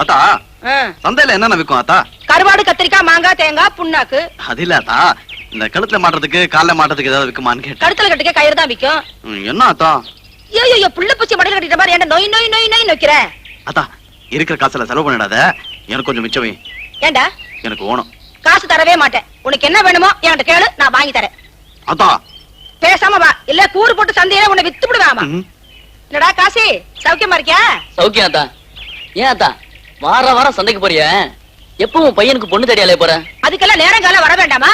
ஆத்தா சந்தையில என்னென்ன விற்கும் ஆத்தா? கருவாடு, கத்திரிக்காய், மாங்காய், தேங்காய், புண்ணாக்கு. அது இல்ல ஆத்தா, இந்த கழுத்துல மாட்டுறதுக்கு கால்ல மாட்டுறதுக்கு ஏதாவது விற்குமான்னு கேட்டேன். கழுத்துல கட்டுக்க கயிறு தான் விற்கும். என்ன ஆத்தா? ஐயோ புள்ள பூச்சி மடையில கட்டிட்ட மாதிரி என்ன நோய் நோய் நோய் நோய் நோக்கிற? ஆத்தா இருக்கிற காசுல செலவு பண்ணிடாத, எனக்கு கொஞ்சம் மிச்சம் வை. ஏண்டா? எனக்கு ஓணும். காசு தரவே மாட்டேன். உனக்கு என்ன வேணுமோ என்கிட்ட கேளு, நான் வாங்கி தரேன். ஆத்தா பேசாம வா, இல்ல கூறு போட்டு சந்தையில உன்னை வித்து விடுவாமா. என்னடா காசி, சௌக்கியமா இருக்கியா? சௌக்கியம் ஆத்தா. ஏன் ஆத்தா வாரம் சந்தைக்கு போறிய? எப்பவும் பையனுக்கு பொண்ணு தேடியாலே போற? அதுக்கெல்லாம் நேரம் காலம் வர வேண்டாமா?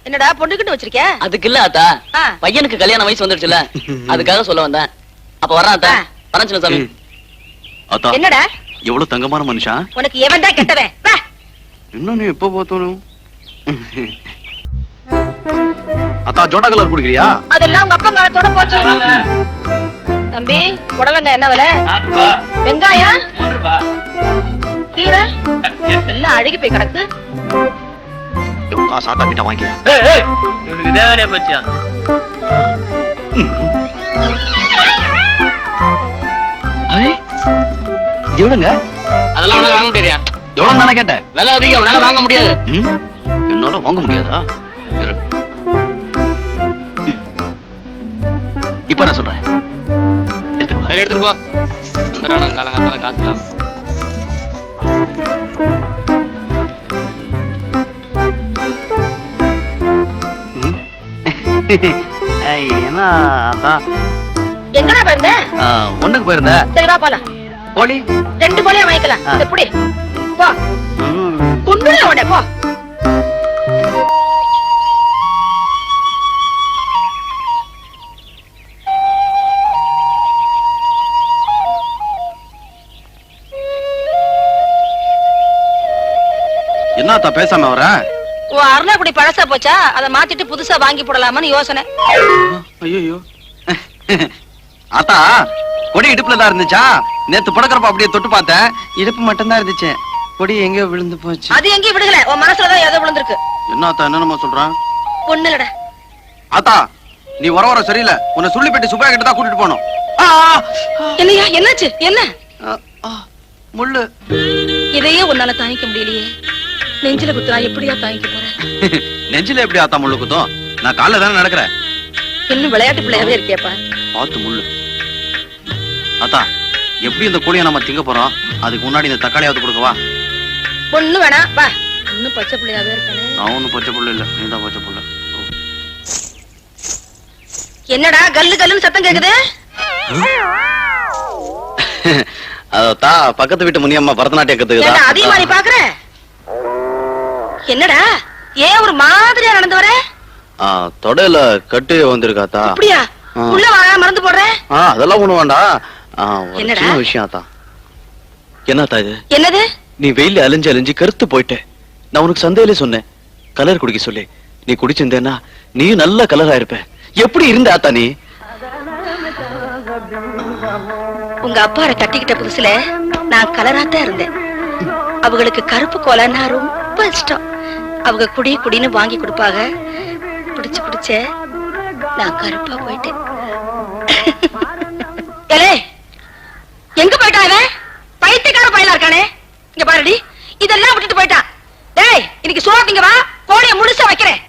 என்னடா பொண்ணுகிட்டு வச்சிருக்க? அதுக்கு இல்ல ஆத்தா, பையனுக்கு கல்யாண வயசு வந்துடுச்சுல, அதுக்காக சொல்ல வந்தேன். அப்ப வரேன் ஆத்தா. வரேன் சின்ன சாமி. ஆத்தா என்னடா எவ்வளவு தங்கமான மனுஷா? உனக்கு எவன் தான் கெட்டவன்? வா. இன்னும் நீ எப்ப போத்தணும்? அத்தா ஜோடா கலர் குடிக்கிறியா? அதெல்லாம் உங்க அப்பா காலத்தோட போச்சு. தம்பி புடலங்க என்ன விலை? வெங்காயம் கீரை எல்லாம் அழுகி போய் கிடக்கு. சாத்தா கிட்ட வாங்கியா? எவ்வளவுங்க? அதெல்லாம் வாங்க முடியாது. எவ்வளவு தானே கேட்டேன். விலை அதிகம், உன்னால வாங்க முடியாது. என்னால வாங்க முடியாதா? இப்ப நான் சொல்றேன், எடுத்துட்டு போ. காலங்காலத்துல காசுலாம் என்ன ஆத்தா? எங்கடா போயிருந்த? ஒண்ணுக்கு போயிருந்த. சரி வா போலாம். கோழி 2 கோழியா வாங்கிக்கலாம். எப்படி போ, குண்டுல உடனே போ. என்னத்தா பேசாம வர? ஓ அருணாக்குடி பழசா போச்சா, அதை மாத்திட்டு புதுசா வாங்கி போடலாமான்னு யோசனை. ஐயோ ஆத்தா, கொடி இடுப்புல தான் இருந்துச்சா? நேத்து படுக்கிறப்ப அப்படியே தொட்டு பார்த்தேன், இடுப்பு மட்டும் தான் இருந்துச்சு. கொடி எங்க விழுந்து போச்சு? அது எங்கேயும் விடுகல, உன் மனசுலதான் ஏதோ விழுந்திருக்கு. என்ன ஆத்தா என்னமா சொல்றான்? ஒண்ணு இல்லடா. ஆத்தா நீ வர சரியில்லை, உன்னை சுள்ளிப்பட்டி சுப்பையா கிட்ட தான் கூட்டிட்டு போனோம். என்னையா என்னாச்சு? என்ன முள்ளு? இதையே உன்னால தாங்கிக்க முடியலையே, நெஞ்சில குத்துறா எப்படியா தாங்கிக்க போற? நெஞ்சில எப்படி ஆத்தா முள்ளு குத்தும்? நான் காலைல தானே நடக்கிறேன். இன்னும் விளையாட்டு பிள்ளையாவே இருக்கியாப்பா. பார்த்து முள்ளு. ஆத்தா எப்படி இந்த கோழியை நம்ம திங்க போறோம், அதுக்கு முன்னாடி இந்த தக்காளியாவது கொடுக்கவா? ஒண்ணு வேணா வா. இன்னும் பச்சை பிள்ளையாவே இருக்கானே. நான் ஒண்ணும் பச்சை புள்ள இல்ல, நீதான் பச்சை புள்ள. என்னடா கல்லு கல்லுன்னு சத்தம் கேக்குது? அதா பக்கத்து வீட்டு முனியம்மா பரதநாட்டியம் ஏண்டா அதிகமா நீ பாக்குற? என்னடா ஏன் ஒரு மாதிரியா நடந்து வர? தொடையில கட்டு வந்திருக்காத்தா. அப்படியா? உள்ள வாங்க மறந்து போடுறேன். அதெல்லாம் ஒண்ணு வேண்டாம். என்னடா சின்ன விஷயம் ஆத்தா. என்னத்தா இது? என்னது? நீ வெயில அலைஞ்சு அலைஞ்சு கருத்து போயிட்ட. நான் உனக்கு சந்தையிலே சொன்னேன் கலர் குடிக்க சொல்லி. நீ குடிச்சிருந்தேன்னா நீ நல்ல கலரா இருப்ப. எப்படி இருந்த ஆத்தா நீ? உங்க அப்பாரை கட்டிக்கிட்ட புதுசுல நான் கலராத்தான் இருந்தேன். அவங்களுக்கு கருப்பு கோலன்னா ரொம்ப இஷ்டம். அவங்க குடி குடின்னு வாங்கி கொடுப்பாங்க. பிடிச்சு பிடிச்ச நான் கருப்பா போயிட்டேன். எங்க போயிட்டான்? பைத்தியக்கார பையலா இருக்கானே. இங்க பாருடி, இதெல்லாம் விட்டுட்டு போயிட்டான். டேய் இன்னைக்கு சோத்திங்க வா, கோழிய முழுசா வைக்கிறேன்.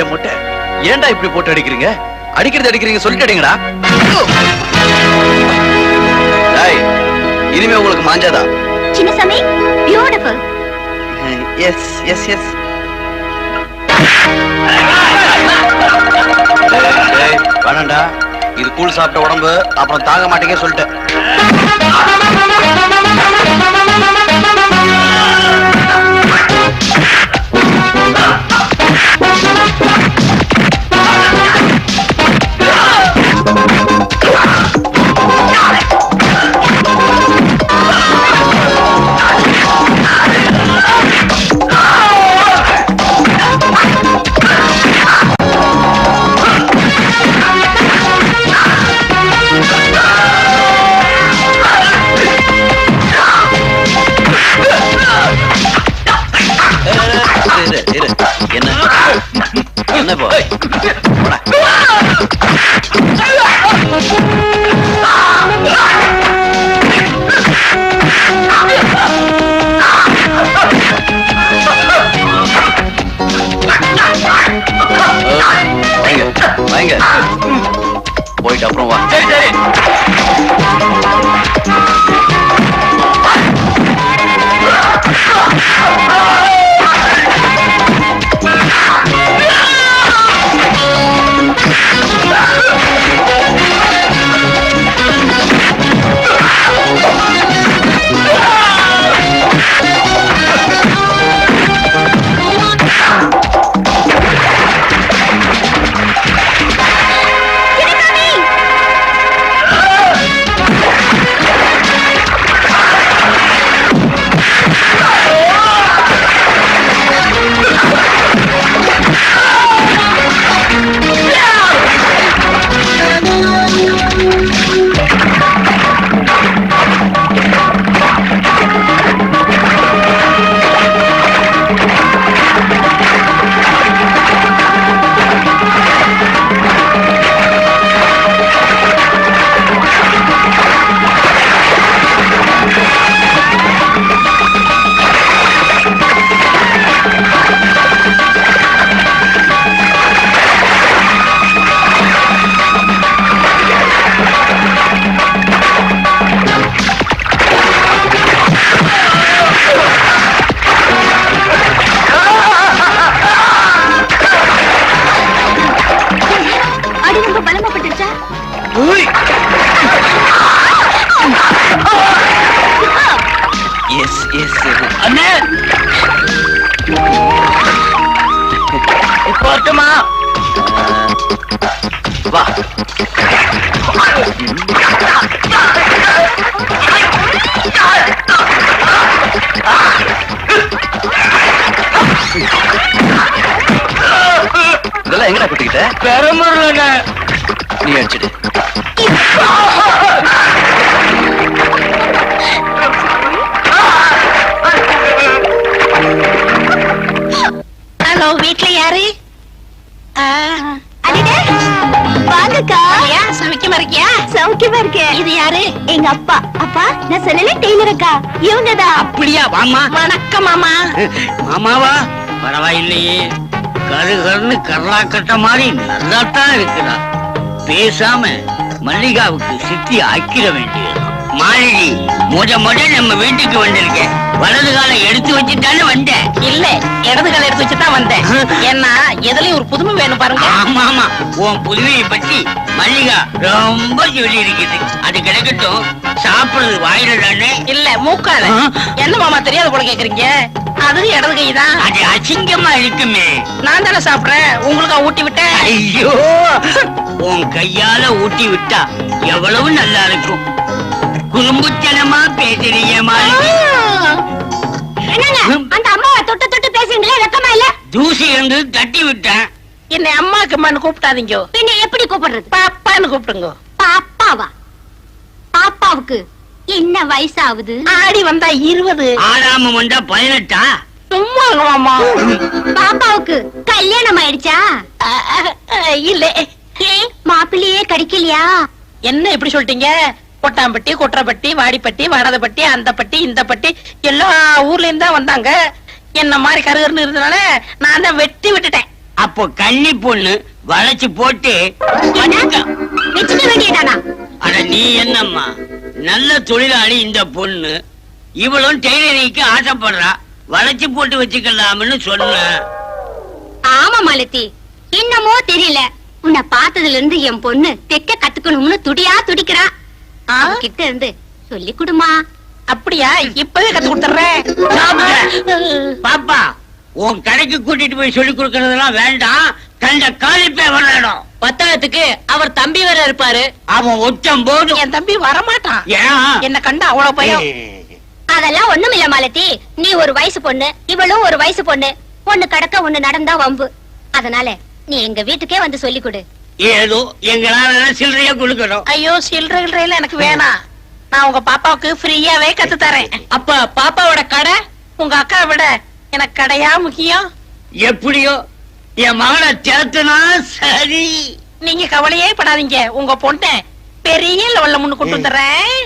என் மொட்டை ஏன்டா இப்படி போட்டு அடிக்கிறீங்க? அடிக்கிறீங்க சொல்லிட்டு அடிங்கடா. டேய், இனிமே உங்களுக்கு மாஞ்சாதா? Chinnasamy beautiful. Yes yes yes. வேணாண்டா, இது கூழ் சாப்பிட்ட உடம்பு அப்புறம் தாங்க மாட்டேங்க சொல்லிட்டேன். என்ன போ வாங்க போயிட்டு அப்புறம் வா. வா. இதெல்லாம் எங்கடா குட்டிக்கிட்ட? பெருமூர்ல நீ அடிச்சிடு. ஹலோ, வீட்ல யாரு? வாங்கக்கா. சமைக்கமா இருக்கியா? சௌக்கியமா இருக்கேன். இது யாரு? எங்க அப்பா. அப்பா, நான் சொல்லல டெய்லர் அக்கா. இவங்கதான். அப்படியா? வாமா. வணக்கம் மாமா. மாமாவா? பரவாயில்லையே, கருகருன்னு கர்லா கட்ட மாதிரி நல்லாத்தான் இருக்குடா. பேசாம மல்லிகாவுக்கு சித்தி ஆக்கிட வேண்டியது. மாளிகை முத நம்ம வீட்டுக்கு வந்திருக்கேன். வலது காலை எடுத்து வச்சுட்டானே வந்தேன். இல்ல, இடது கால எடுத்து வச்சுதான் வந்தேன். ஏன்னா எதுலயும் ஒரு புதுமை வேணும் பாருங்க. ஆமா ஆமா, உன் புதுமையை பத்தி மல்லிகா ரொம்ப சொல்லி இருக்குது. அது கிடைக்கட்டும், சாப்பிடுறது வாயில தானே? இல்ல, மூக்கால. என்ன மாமா தெரியாத போல கேக்குறீங்க? அது இடது கை தான். அது அசிங்கமா இருக்குமே. நான் தானே சாப்பிடுறேன், உங்களுக்கா ஊட்டி விட்டேன். ஐயோ, உன் கையால ஊட்டி விட்டா எவ்வளவு நல்லா இருக்கும். குறும்புத்தனமா பேசுறீங்க மாளிகை. அந்த அம்மாவை தொட்டு தொட்டு பேசுறீங்களே, வெக்கமா இல்ல? தூசி இருந்து தட்டி விட்டேன். என்னை அம்மாக்கு அம்மான்னு கூப்பிட்டாதீங்க. பின்ன எப்படி கூப்பிடுறது? பாப்பான்னு கூப்பிடுங்க. பாப்பாவா? பாப்பாவுக்கு என்ன வயசாகுது? ஆடி வந்தா 20. ஆடாம வந்தா 18. சும்மா மாமா. பாப்பாவுக்கு கல்யாணம் ஆயிடுச்சா? இல்ல. மாப்பிள்ளையே கிடைக்கலையா? என்ன இப்படி சொல்லிட்டீங்க? கொட்டாம்பட்டி, கொற்றப்பட்டி, வாடிப்பட்டி, வடதப்பட்டி, அந்த பட்டி, இந்த பட்டி எல்லா ஊர்ல இருந்து தான் வந்தாங்க. என்ன மாதிரி கருகருன்னு இருந்தனால நான் தான் வெட்டி விட்டுட்டேன். அப்போ கன்னி பொண்ணு வளைச்சு போட்டு வச்சுக்க வேண்டியதானா? அட நீ என்னம்மா, நல்ல தொழிலாளி இந்த பொண்ணு, இவளும் டெய்லரிங்க்கு ஆசைப்படுறா, வளைச்சு போட்டு வச்சுக்கலாம்னு சொன்ன. ஆமா மாலதி, என்னமோ தெரியல, உன்னை பார்த்ததுல இருந்து என் பொண்ணு தைக்க கத்துக்கணும்னு துடியா துடிக்கிறா. கிட்ட இருந்து சொல்லி கொடுமா. அப்படியா? இப்பவே கத்து கொடுத்துறேன். பாப்பா, உன் கடைக்கு கூட்டிட்டு போய் சொல்லி கொடுக்கறதெல்லாம் வேண்டாம், கண்ட காலிப்பே வரணும். பத்தாயிரத்துக்கு அவர் தம்பி வேற இருப்பாரு. அவன் ஒச்சம் போதும். என் தம்பி வரமாட்டான். ஏன்? என்ன கண்டா அவ்வளவு பயம். அதெல்லாம் ஒண்ணும் இல்ல மாலதி, நீ ஒரு வயசு பொண்ணு, இவளும் ஒரு வயசு பொண்ணு, ஒண்ணு கடக்க ஒண்ணு நடந்தா வம்பு. அதனால நீ எங்க வீட்டுக்கே வந்து சொல்லி கொடு. ஏதோ எங்களால சில்லறையா கொடுக்கணும். ஐயோ, சில்லறையில எனக்கு வேணாம். நான் உங்க பாப்பாவுக்கு ஃப்ரீயாவே கத்து தரேன். அப்ப பாப்பாவோட கடை உங்க அக்கா விட எனக்கு கடையா முக்கியம்? எப்படியோ என் மகனை சேர்த்துனா சரி. நீங்க கவலையே படாதீங்க, உங்க பொண்ணை பெரிய லெவல்ல முன்னு கொண்டு வந்துடுறேன்.